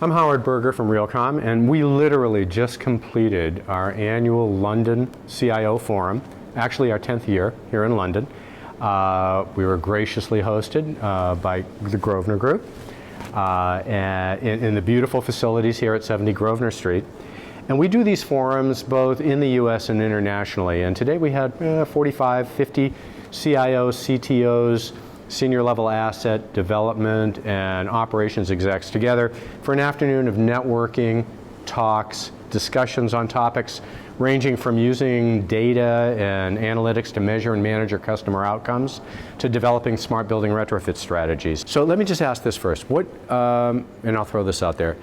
I'm Howard Berger from Realcomm, and we literally just completed our annual London CIO Forum, actually our 10th year here in London. We were graciously hosted by the Grosvenor Group in the beautiful facilities here at 70 Grosvenor Street. And we do these forums both in the US and internationally. And today we had 45, 50 CIOs, CTOs, senior level asset development and operations execs together for an afternoon of networking, talks, discussions on topics ranging from using data and analytics to measure and manage your customer outcomes to developing smart building retrofit strategies. So let me just ask this first. And I'll throw this out there.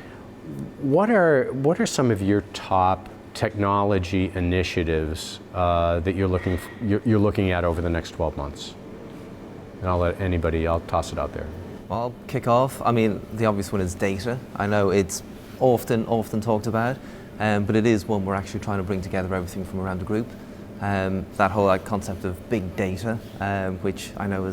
What are some of your top technology initiatives that you're looking at over the next 12 months? And I'll toss it out there. Well, I'll kick off. I mean, the obvious one is data. I know it's often talked about, but it is one we're actually trying to bring together everything from around the group. That whole concept of big data, which I know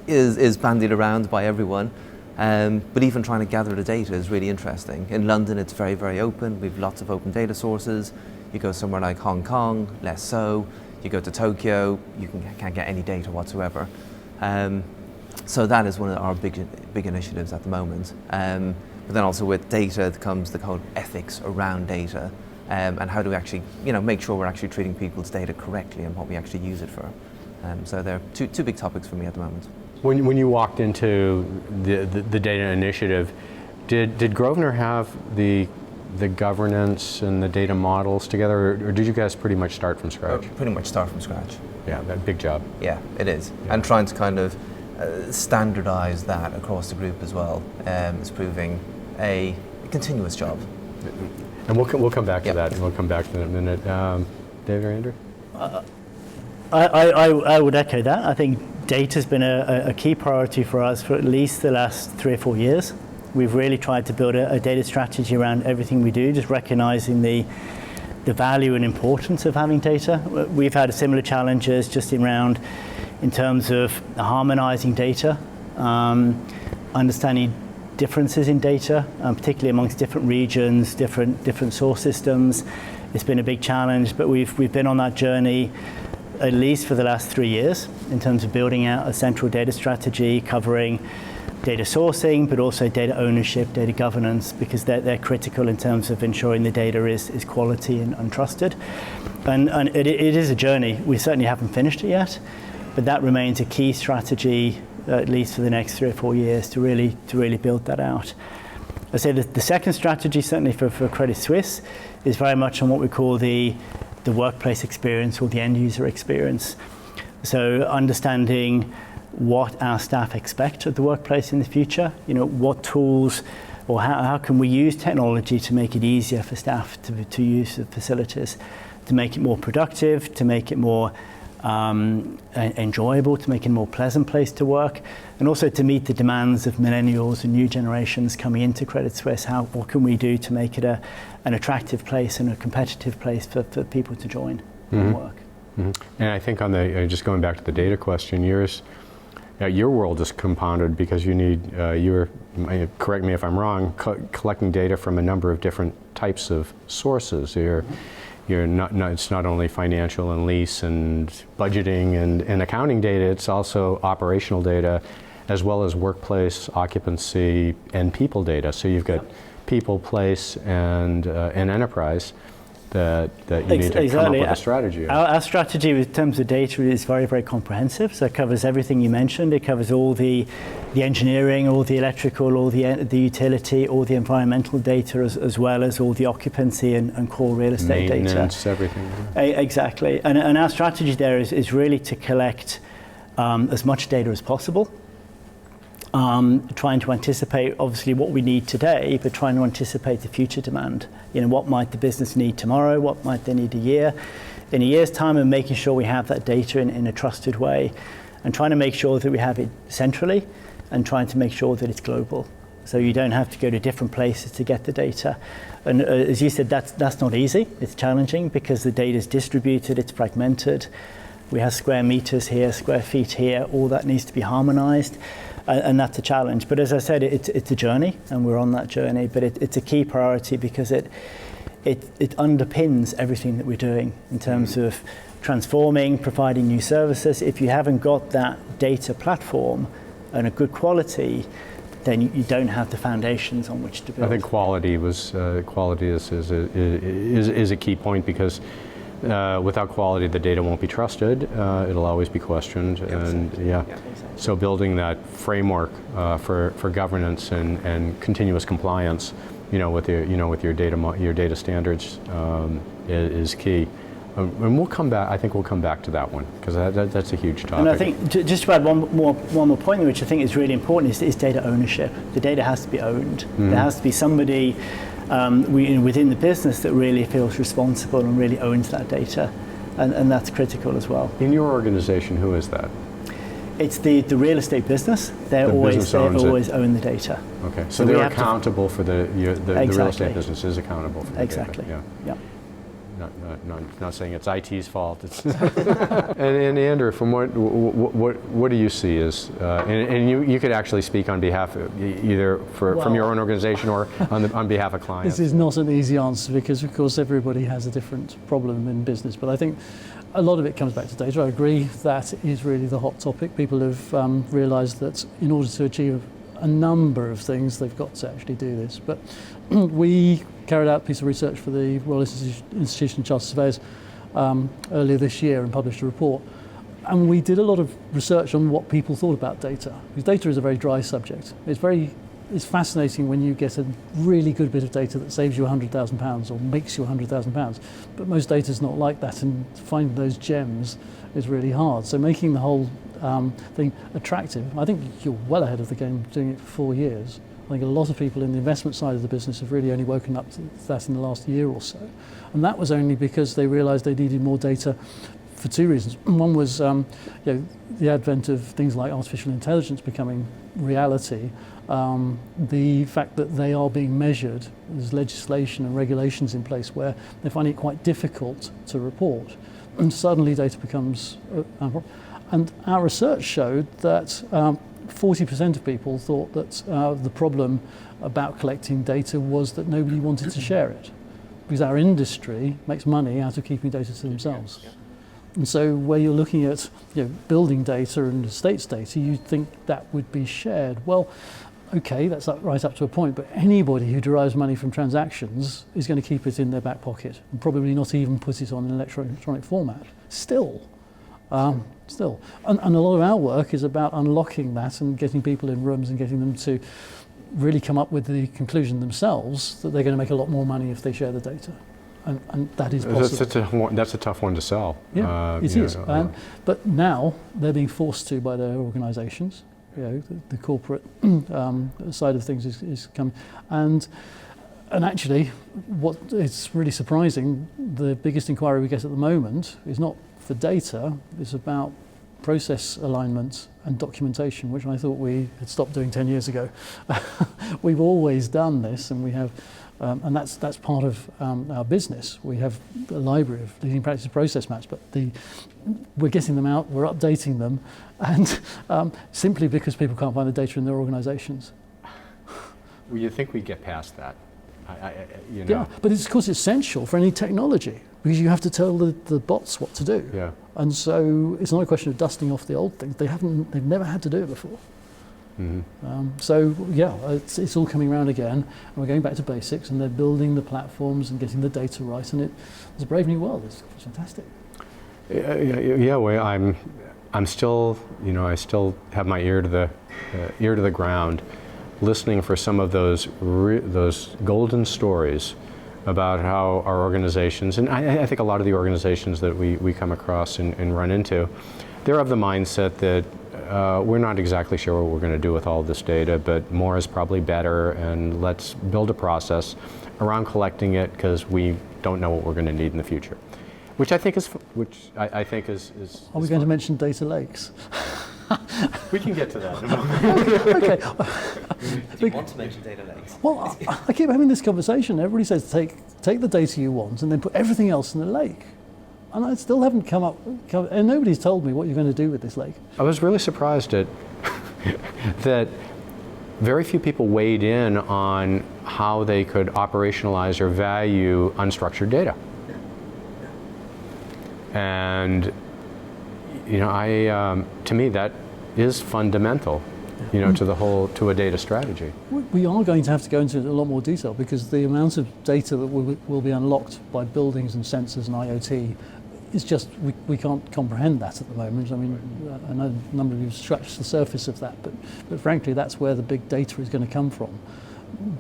is bandied around by everyone, but even trying to gather the data is really interesting. In London, it's very, very open. We've lots of open data sources. You go somewhere like Hong Kong, less so. You go to Tokyo, you can't get any data whatsoever. So that is one of our big initiatives at the moment. But then also with data comes the whole ethics around data, and how do we actually, make sure we're actually treating people's data correctly and what we actually use it for. So they're two big topics for me at the moment. When you walked into the data initiative, did Grosvenor have the governance and the data models together, or did you guys pretty much start from scratch? Pretty much start from scratch. Yeah, that big job. Yeah, it is. Yeah. And trying to kind of standardize that across the group as well is proving a continuous job. And we'll come back to that, and we'll come back to that in a minute. David or Andrew? I would echo that. I think data's been a key priority for us for at least the last 3 or 4 years. We've really tried to build a data strategy around everything we do, just recognizing the value and importance of having data. We've had similar challenges just in terms of harmonizing data, understanding differences in data, particularly amongst different regions, different source systems. It's been a big challenge, but we've been on that journey at least for the last 3 years in terms of building out a central data strategy covering data sourcing, but also data ownership, data governance, because they're critical in terms of ensuring the data is quality and trusted. And it is a journey. We certainly haven't finished it yet, but that remains a key strategy, at least for the next 3 or 4 years, to really build that out. I say that the second strategy, certainly for Credit Suisse, is very much on what we call the workplace experience or the end user experience. So understanding what our staff expect of the workplace in the future, what tools or how can we use technology to make it easier for staff to use the facilities, to make it more productive, to make it more enjoyable, to make it a more pleasant place to work, and also to meet the demands of millennials and new generations coming into Credit Suisse. What can we do to make it an attractive place and a competitive place for people to join and work? Mm-hmm. And I think on just going back to the data question, your world is compounded because you need, correct me if I'm wrong, collecting data from a number of different types of sources. It's not only financial and lease and budgeting and accounting data, it's also operational data, as well as workplace, occupancy, and people data. So you've got people, place, and enterprise that you need to come up with a strategy. Our strategy in terms of data is very, very comprehensive. So it covers everything you mentioned. It covers all the engineering, all the electrical, all the utility, all the environmental data, as well as all the occupancy and core real estate data. Maintenance, everything. Exactly. And our strategy there is really to collect as much data as possible. Trying to anticipate obviously what we need today, but trying to anticipate the future demand. What might the business need tomorrow? What might they need in a year's time, and making sure we have that data in a trusted way, and trying to make sure that we have it centrally, and trying to make sure that it's global. So you don't have to go to different places to get the data. And as you said, that's not easy. It's challenging because the data is distributed, it's fragmented. we have square meters here, square feet here, all that needs to be harmonized. And that's a challenge. But as I said, it's a journey, and we're on that journey. But it's a key priority because it underpins everything that we're doing in terms of transforming, providing new services. If you haven't got that data platform and a good quality, then you don't have the foundations on which to build. I think quality is a key point, because without quality, the data won't be trusted. It'll always be questioned, and so building that framework for governance and continuous compliance, with your data standards is key. And we'll come back. I think we'll come back to that one, because that's a huge topic. And I think just to add one more point, which I think is really important, is data ownership. The data has to be owned. There has to be somebody within the business that really feels responsible and really owns that data, and that's critical as well. In your organization, who is that? It's the real estate business. They always own the data. Okay, so they're accountable for the real estate business is accountable for the exactly. data. Yeah. Not saying it's IT's fault. It's and Andrew, from what do you see as and you could actually speak on behalf of either from your own organization or on behalf of clients. This is not an easy answer, because of course everybody has a different problem in business. But I think a lot of it comes back to data. I agree that is really the hot topic. People have realised that in order to achieve a number of things, they've got to actually do this. But we carried out a piece of research for the Royal Institution of Chartered Surveyors earlier this year and published a report. And we did a lot of research on what people thought about data, because data is a very dry subject. It's fascinating when you get a really good bit of data that saves you £100,000 or makes you £100,000. But most data is not like that, and finding those gems is really hard. So making the whole thing attractive, I think you're well ahead of the game doing it for 4 years. I think a lot of people in the investment side of the business have really only woken up to that in the last year or so. And that was only because they realised they needed more data for 2 reasons. One was the advent of things like artificial intelligence becoming reality. The fact that they are being measured, there's legislation and regulations in place where they find it quite difficult to report, and suddenly data becomes and our research showed that 40% of people thought that the problem about collecting data was that nobody wanted to share it, because our industry makes money out of keeping data to themselves. And so where you're looking at building data and estates data, you'd think that would be shared. Well, okay, that's right up to a point, but anybody who derives money from transactions is going to keep it in their back pocket and probably not even put it on an electronic format. Still. And a lot of our work is about unlocking that and getting people in rooms and getting them to really come up with the conclusion themselves that they're going to make a lot more money if they share the data. And that is possible. That's a tough one to sell. Yeah, it is. But now they're being forced to by their organisations. The corporate side of things is coming. And actually, what is really surprising, the biggest inquiry we get at the moment is not for data, it's about process alignment and documentation, which I thought we had stopped doing 10 years ago. We've always done this, and we have, and that's part of our business. We have a library of leading practice process maps, but we're getting them out, we're updating them, and simply because people can't find the data in their organisations. Well, you think we get past that? Yeah, but it's of course essential for any technology, because you have to tell the bots what to do. Yeah. And so it's not a question of dusting off the old things. They've never had to do it before. Mm-hmm. So yeah, it's all coming around again, and we're going back to basics, and they're building the platforms and getting the data right, and it's a brave new world. It's fantastic. Yeah. Well, I'm still, I still have my ear to the ground, listening for some of those golden stories about how our organizations, and I think a lot of the organizations that we come across and run into, they're of the mindset that we're not exactly sure what we're going to do with all of this data, but more is probably better, and let's build a process around collecting it because we don't know what we're going to need in the future. Which I think is Are we going to mention data lakes? We can get to that in a moment. Okay. Do you want to mention data lakes? Well, I keep having this conversation. Everybody says take the data you want and then put everything else in the lake. And I still haven't come up, and nobody's told me what you're going to do with this lake. I was really surprised at that very few people weighed in on how they could operationalize or value unstructured data. And to me that is fundamental, to a data strategy. We are going to have to go into a lot more detail because the amount of data that will be unlocked by buildings and sensors and IoT is just, we can't comprehend that at the moment. I mean, I know a number of you scratched the surface of that, but frankly, that's where the big data is going to come from.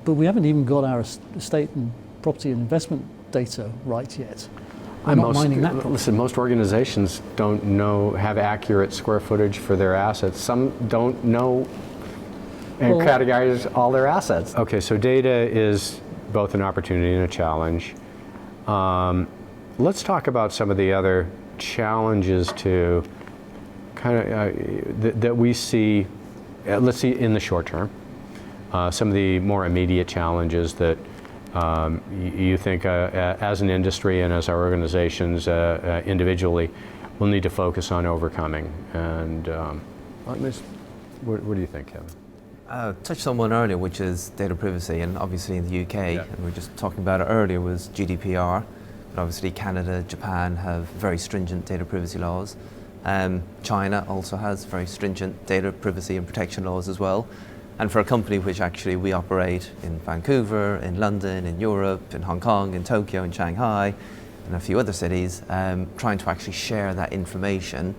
But we haven't even got our estate and property and investment data right yet. We're not mining that properly. Listen, most organizations don't have accurate square footage for their assets. Some don't know and categorize all their assets. Okay, so data is both an opportunity and a challenge. Let's talk about some of the other challenges to that we see, let's see in the short term, some of the more immediate challenges that you think as an industry and as our organizations individually will need to focus on overcoming. And what do you think, Kevin? Touched on one earlier, which is data privacy, and obviously in the UK, and we were just talking about it earlier, was GDPR. But obviously Canada, Japan have very stringent data privacy laws. China also has very stringent data privacy and protection laws as well. And for a company which actually we operate in Vancouver, in London, in Europe, in Hong Kong, in Tokyo, in Shanghai, and a few other cities, trying to actually share that information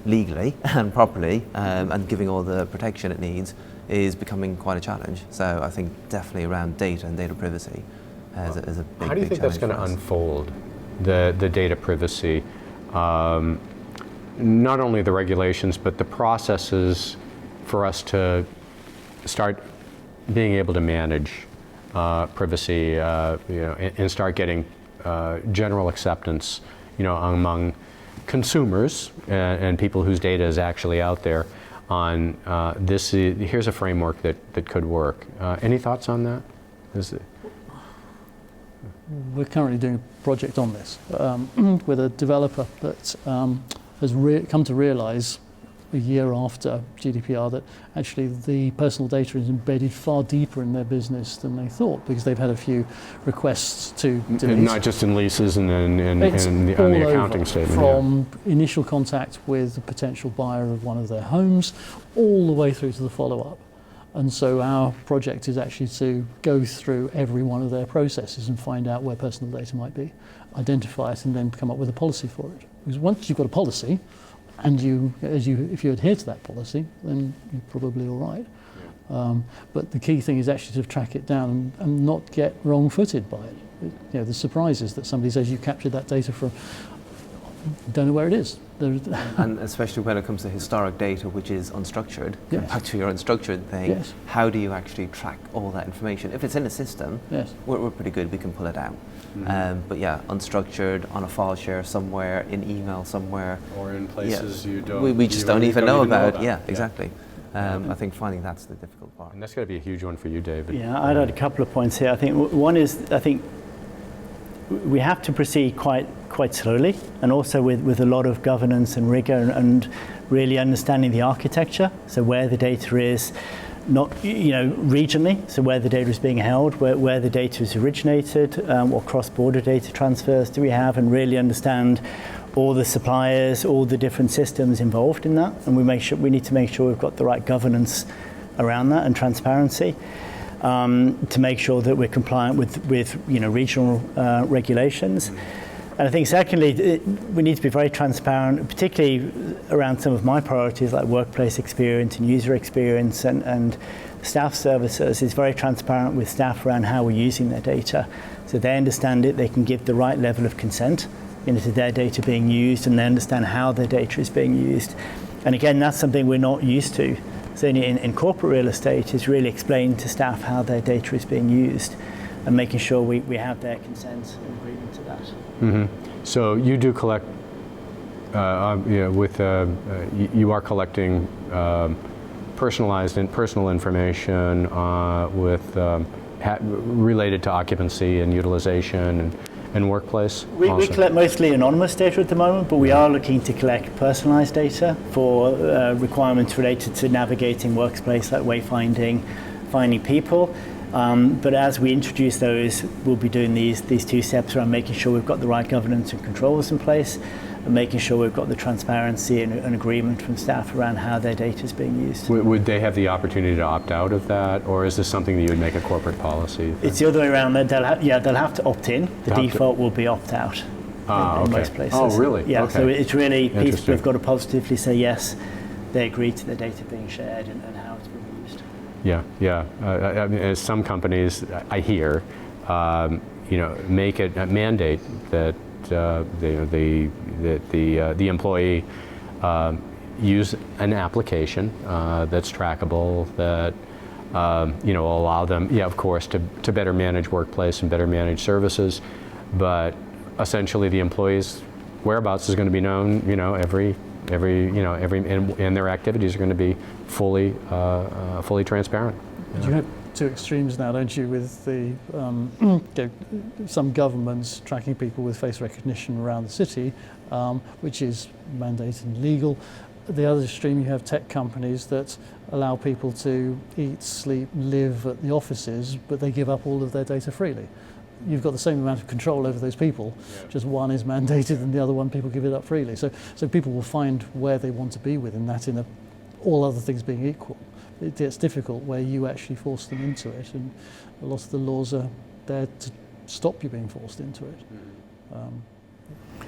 legally and properly and giving all the protection it needs is becoming quite a challenge. So I think definitely around data and data privacy is a big, How do you think that's going to unfold, the data privacy? Not only the regulations, but the processes for us to start being able to manage privacy, and start getting general acceptance, among consumers and people whose data is actually out there on this. Here's a framework that could work. Any thoughts on that? We're currently doing a project on this with a developer that has come to realise a year after GDPR that actually the personal data is embedded far deeper in their business than they thought, because they've had a few requests to delete. Not just in leases and on the accounting statement. From initial contact with the potential buyer of one of their homes all the way through to the follow-up. And so our project is actually to go through every one of their processes and find out where personal data might be, identify it, and then come up with a policy for it. Because once you've got a policy, and if you adhere to that policy, then you're probably all right. But the key thing is actually to track it down and not get wrong-footed by it. The surprise is that somebody says you captured that data from, don't know where it is. And especially when it comes to historic data, which is unstructured, yes. Back to your unstructured thing, yes. How do you actually track all that information? If it's in a system, yes. we're pretty good, we can pull it out. But yeah, unstructured, on a file share somewhere, in email somewhere. Or in places we don't even know about. Yeah, exactly. I think finding that's the difficult part. And that's got to be a huge one for you, David. Yeah, I'd add a couple of points here. I think one is, we have to proceed quite slowly, and also with a lot of governance and rigor and really understanding the architecture. So where the data is, not regionally, so where the data is being held, where the data is originated, what cross-border data transfers do we have, and really understand all the suppliers, all the different systems involved in that. And we need to make sure we've got the right governance around that and transparency. To make sure that we're compliant with regional regulations. And I think secondly, we need to be very transparent, particularly around some of my priorities like workplace experience and user experience and staff services. Is very transparent with staff around how we're using their data. So they understand it, they can give the right level of consent to their data being used, and they understand how their data is being used. And again, that's something we're not used to. So in corporate real estate is really explaining to staff how their data is being used and making sure we have their consent and agreement to that. Mm-hmm. So you do collect, you are collecting personalized and personal information related to occupancy and utilization and workplace? We collect mostly anonymous data at the moment, but we are looking to collect personalized data for requirements related to navigating workplace, like wayfinding, finding people. But as we introduce those, we'll be doing these two steps around making sure we've got the right governance and controls in place, and making sure we've got the transparency and agreement from staff around how their data is being used. Would they have the opportunity to opt out of that, or is this something that you would make a corporate policy? It's the other way around. They'll have to opt in. The default will be opt out in most places. Oh, really? Yeah, okay. So it's really piece we've got to positively say yes, they agree to the data being shared and how it's being used. Yeah. I mean, as some companies, I hear, make it a mandate that the employee use an application that's trackable, that will allow them, of course, to better manage workplace and better manage services, but essentially the employee's whereabouts is going to be known, and their activities are going to be fully transparent. You have two extremes now, don't you, with the some governments tracking people with face recognition around the city, which is mandated and legal. The other extreme, you have tech companies that allow people to eat, sleep, live at the offices, but they give up all of their data freely. You've got the same amount of control over those people, just one is mandated and the other one people give it up freely. So people will find where they want to be within that, all other things being equal. It gets difficult where you actually force them into it, and a lot of the laws are there to stop you being forced into it.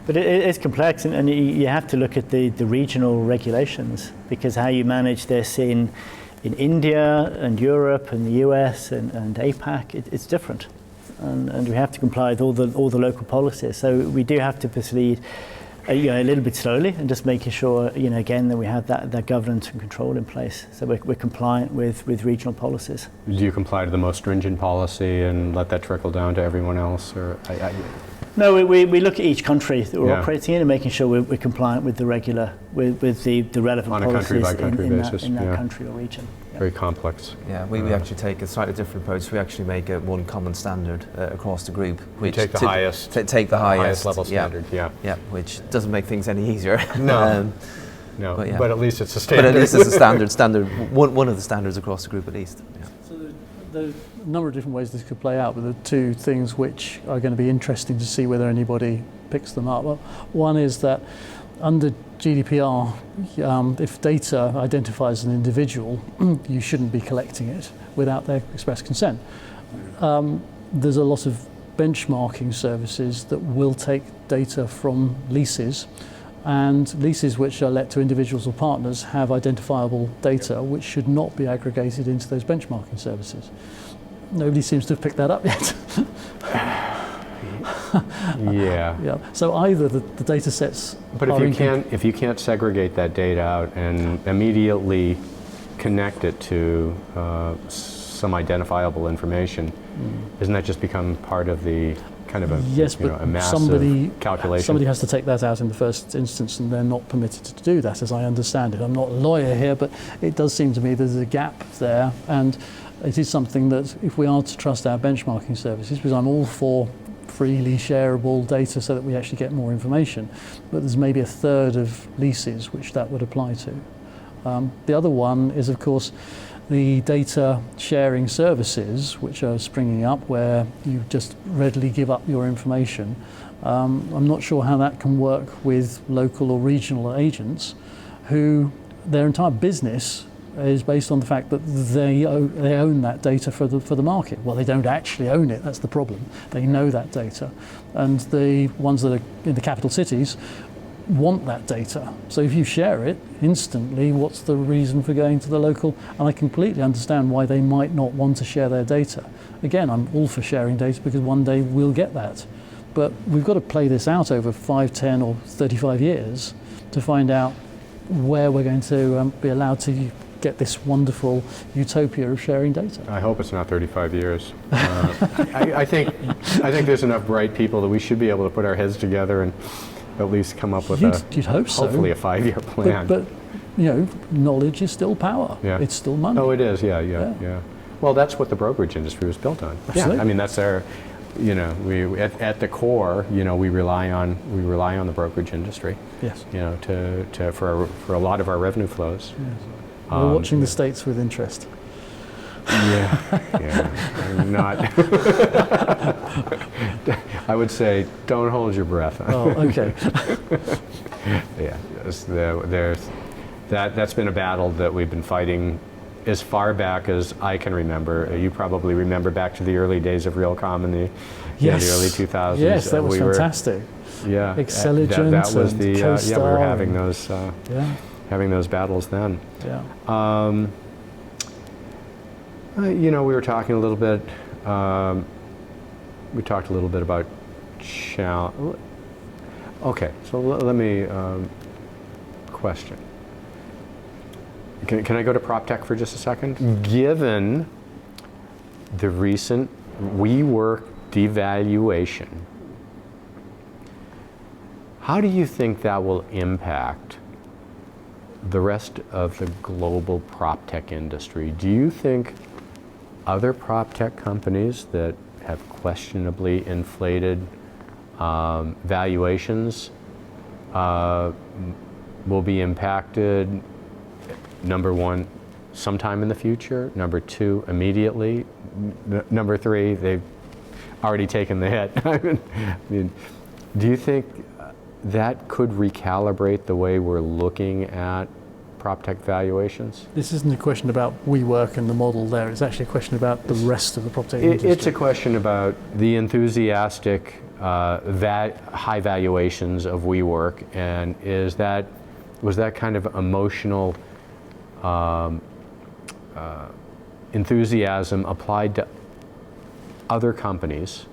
But it is complex, and you have to look at the regional regulations, because how you manage this in India and Europe and the US and APAC, it's different, and we have to comply with all the local policies. So we do have to proceed a little bit slowly, and just making sure, again, that we have that governance and control in place, so we're compliant with regional policies. Do you comply to the most stringent policy and let that trickle down to everyone else, or? No, we look at each country that we're operating in and making sure we're compliant with the relevant on a policies country-by-country basis in that country or region. Very complex. Yeah, we actually take a slightly different approach. We actually make one common standard across the group. Which take the highest. Take the highest level standard. Yeah, which doesn't make things any easier. No. But at least it's a standard. But at least it's a standard. One of the standards across the group, at least. Yeah. So there's a number of different ways this could play out, but the two things which are going to be interesting to see whether anybody picks them up. Well, one is that under GDPR, if data identifies an individual, you shouldn't be collecting it without their express consent. There's a lot of benchmarking services that will take data from leases, and leases which are let to individuals or partners have identifiable data which should not be aggregated into those benchmarking services. Nobody seems to have picked that up yet. Yeah. So either the data sets. But if you can't segregate that data out and immediately connect it to some identifiable information, doesn't that just become part of the kind of a massive calculation? Somebody has to take that out in the first instance, and they're not permitted to do that, as I understand it. I'm not a lawyer here, but it does seem to me there's a gap there, and it is something that if we are to trust our benchmarking services, because I'm all for freely shareable data so that we actually get more information, but there's maybe a third of leases which that would apply to. The other one is, of course, the data sharing services which are springing up where you just readily give up your information. I'm not sure how that can work with local or regional agents who their entire business is based on the fact that they own that data for the market. Well, they don't actually own it, that's the problem. They know that data. And the ones that are in the capital cities want that data. So if you share it instantly, what's the reason for going to the local? And I completely understand why they might not want to share their data. Again, I'm all for sharing data because one day we'll get that. But we've got to play this out over 5, 10 or 35 years to find out where we're going to be allowed to get this wonderful utopia of sharing data. I hope it's not 35 years. I think there's enough bright people that we should be able to put our heads together and at least come up with you'd hope so. Hopefully a 5-year plan. But knowledge is still power. Yeah. It's still money. Oh, it is. Yeah. Well, that's what the brokerage industry was built on. Absolutely. Yeah. I mean, that's we at the core, we rely on the brokerage industry. Yes. For a lot of our revenue flows. Yes. We're watching the States with interest. Yeah, not. I would say, don't hold your breath. Oh, okay. Yeah, that's been a battle that we've been fighting as far back as I can remember. You probably remember back to the early days of Realcomm in the early 2000s. Yes, that was fantastic. Yeah, Excelligent that was and the CoStar we were having those battles then. Yeah. We were talking a little bit. We talked a little bit about Okay, so let me question. Can I go to proptech for just a second? Given the recent WeWork devaluation, how do you think that will impact the rest of the global proptech industry? Do you think other proptech companies that have questionably inflated valuations will be impacted, number one, sometime in the future, number two, immediately, number three, they've already taken the hit? I mean, do you think that could recalibrate the way we're looking at proptech valuations? This isn't a question about WeWork and the model there. It's actually a question about the rest of the proptech industry. It's a question about the enthusiastic high valuations of WeWork, and was that kind of emotional enthusiasm applied to other companies?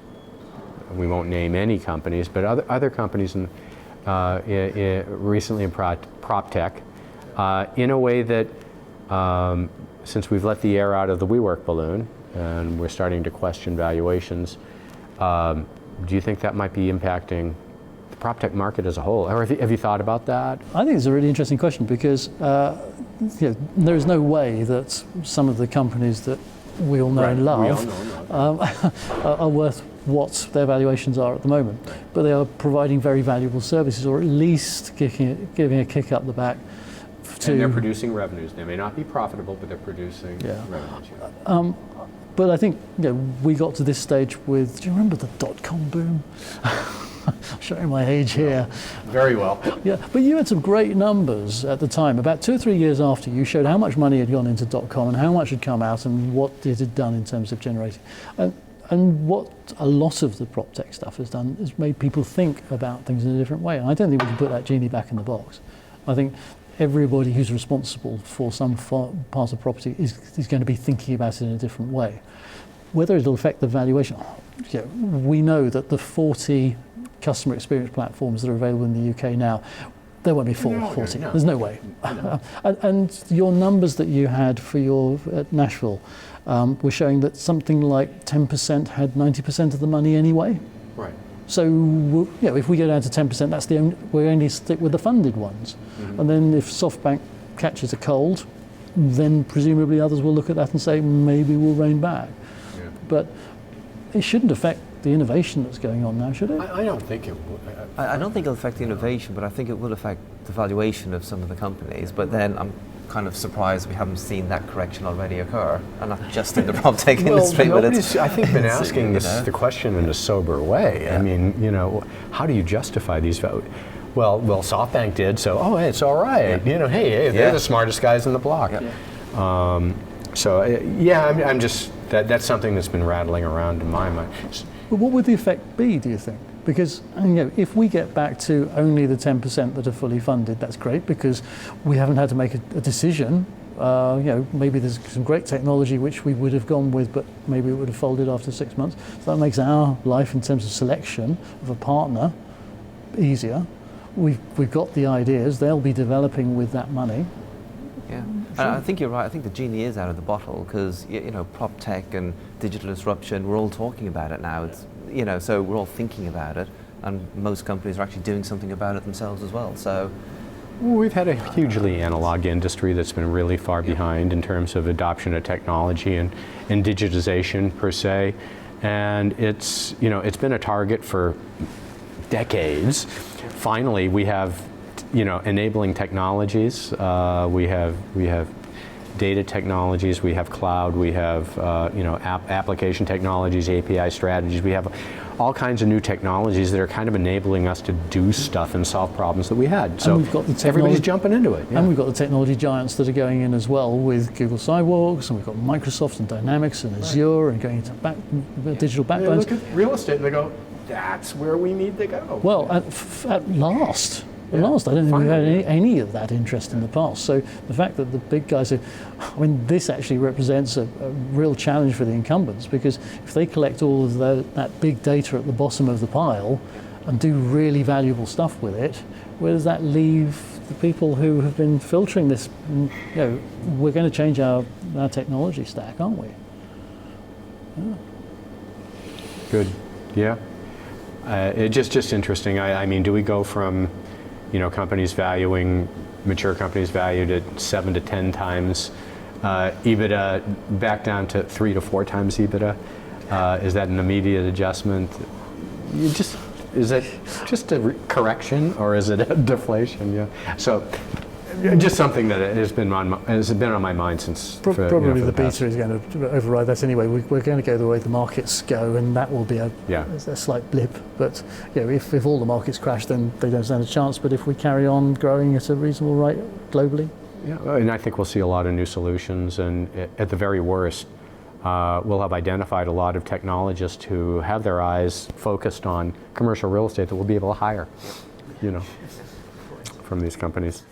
We won't name any companies, but other companies recently in proptech, in a way that, since we've let the air out of the WeWork balloon and we're starting to question valuations, do you think that might be impacting the proptech market as a whole? Or have you thought about that? I think it's a really interesting question because there is no way that some of the companies that we all know and love are worth what their valuations are at the moment. But they are providing very valuable services, or at least giving a kick up the back. And they're producing revenues. They may not be profitable, but they're producing revenues. But I think we got to this stage with, do you remember the .com boom? Showing my age here. Very well. Yeah, but you had some great numbers at the time. About 2 or 3 years after, you showed how much money had gone into .com and how much had come out and what it had done in terms of generating. And what a lot of the proptech stuff has done is made people think about things in a different way. And I don't think we can put that genie back in the box. I think everybody who's responsible for some part of property is going to be thinking about it in a different way. Whether it'll affect the valuation, we know that the 40 customer experience platforms that are available in the UK now, there won't be 40. No. There's no way. No. And your numbers that you had for your at Nashville were showing that something like 10% had 90% of the money anyway. Right. So if we go down to 10%, we only stick with the funded ones. Mm-hmm. And then if SoftBank catches a cold, then presumably others will look at that and say, maybe we'll rein back. Yeah. But it shouldn't affect the innovation that's going on now, should it? I don't think it will. I don't think it'll affect the innovation, but I think it will affect the valuation of some of the companies. But then I'm kind of surprised we haven't seen that correction already occur, and not just in the proptech industry. But it's, I think, been asking the question in a sober way. Yeah. I mean, how do you justify these values? Well, SoftBank did, so it's all right. Yeah. Hey, they're the smartest guys in the block. Yeah. I'm just that's something that's been rattling around in my mind. But what would the effect be, do you think? Because if we get back to only the 10% that are fully funded, that's great, because we haven't had to make a decision. Maybe there's some great technology which we would have gone with, but maybe it would have folded after 6 months. So that makes our life in terms of selection of a partner easier. We've got the ideas, they'll be developing with that money. Yeah, sure. I think you're right. I think the genie is out of the bottle because prop tech and digital disruption, we're all talking about it now. It's so we're all thinking about it, and most companies are actually doing something about it themselves as well. So we've had a hugely analog industry that's been really far behind in terms of adoption of technology and digitization per se. And it's, it's been a target for decades. Finally, we have, enabling technologies. We have data technologies, we have cloud, we have application technologies, API strategies. We have all kinds of new technologies that are kind of enabling us to do stuff and solve problems that we had. So we've got the everybody's jumping into it. Yeah. And we've got the technology giants that are going in as well with Google Sidewalks, and we've got Microsoft and Dynamics and Azure and going into digital backbones. They look at real estate and they go, that's where we need to go. Well, at last. At last, I don't think we've had any of that interest in the past. So the fact that the big guys this actually represents a real challenge for the incumbents, because if they collect all of that big data at the bottom of the pile and do really valuable stuff with it, where does that leave the people who have been filtering this? We're going to change our technology stack, aren't we? Yeah. Good, yeah. It's just interesting. I mean, do we go from mature companies valued at 7 to 10 times EBITDA back down to 3 to 4 times EBITDA? Is that an immediate adjustment? Is it just a correction, or is it a deflation? Yeah. So, just something that has been on my mind since. Probably the beta is going to override that anyway. We're going to go the way the markets go, and that will be a slight blip. But if all the markets crash, then they don't stand a chance. But if we carry on growing at a reasonable rate globally, and I think we'll see a lot of new solutions, and at the very worst, we'll have identified a lot of technologists who have their eyes focused on commercial real estate that we'll be able to hire, from these companies.